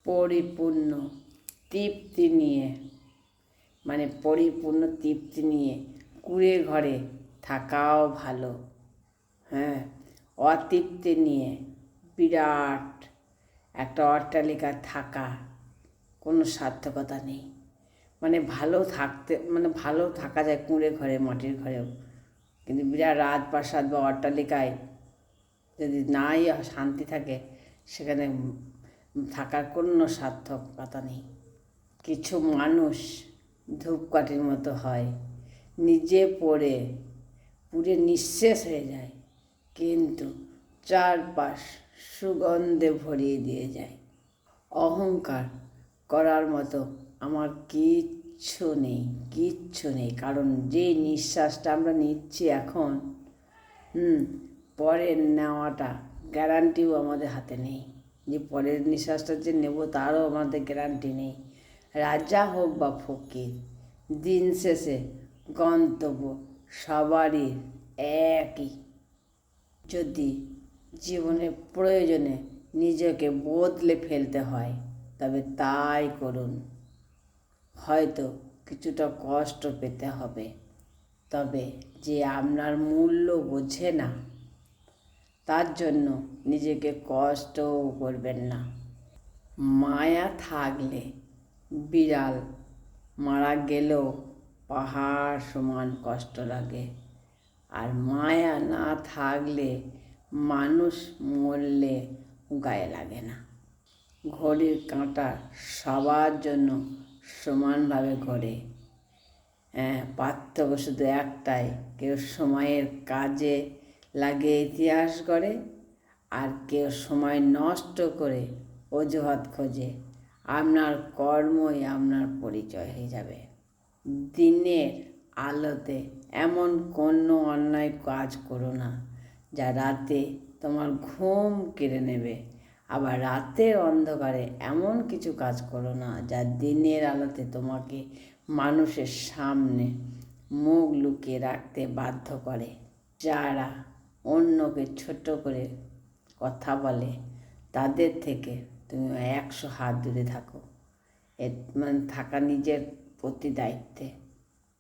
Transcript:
পরিপূর্ণ তৃপ্তি নিয়ে, মানে পরিপূর্ণ তৃপ্তি নিয়ে কুঁড়ে ঘরে থাকাও ভালো। হ্যাঁ, অতৃপ্তি নিয়ে বিরাট একটা অট্টালিকা থাকা কোনো সার্থকতা নেই। মানে ভালো থাকা যায় কুঁড়ে ঘরে, মাটির ঘরেও, কিন্তু বিরাট রাজপ্রাসাদ বা অট্টালিকায় যদি নাই শান্তি থাকে, সেখানে থাকার কোনো সার্থকতা নেই। কিছু মানুষ ধূপকাঠির মতো হয়, নিজে পুড়ে নিঃশেষ হয়ে যায়, কিন্তু চারপাশ সুগন্ধে ভরিয়ে দিয়ে যায়। অহংকার করার মতো আমার কিচ্ছু নেই, কারণ যে নিঃশ্বাসটা আমরা নিচ্ছি এখন, পরের নেওয়াটা গ্যারান্টিও আমাদের হাতে নেই। যে পরের নিঃশ্বাসটা যে নেব তারও আমাদের গ্যারান্টি নেই। রাজা হোক বা ফকির, দিন শেষে গন্তব্য সবারই একই। যদি জীবনের প্রয়োজনে নিজেকে বদলে ফেলতে হয়, তবে তাই করুন। হয়তো কিছুটা কষ্ট পেতে হবে, তবে যে আপনার মূল্য বোঝে না, তার জন্য নিজেকে কষ্টও করবেন না। মায়া থাকলে বিড়াল মারা গেলেও পাহাড় সমান কষ্ট লাগে, আর মায়া না থাকলে মানুষ মরলে গায়ে লাগে না। ঘড়ির কাঁটা সবার জন্য সমানভাবে ঘোরে। পার্থক্য শুধু একটাই, কেউ সময়ের কাজে লাগে ইতিহাস গড়ে, আর কেউ সময় নষ্ট করে অজুহাত খোঁজে। আপনার কর্মই আপনার পরিচয় হয়ে যাবে। দিনের আলোতে এমন কোনো অন্যায় কাজ করো না যা রাতে তোমার ঘুম কেড়ে নেবে, আবার রাতের অন্ধকারে এমন কিছু কাজ করো না যা দিনের আলোতে তোমাকে মানুষের সামনে মুখ লুকিয়ে রাখতে বাধ্য করে। যারা অন্যকে ছোট করে কথা বলে, তাদের থেকে তুমি 100 হাত দূরে থাকো। থাকা নিজের প্রতি দায়িত্বে।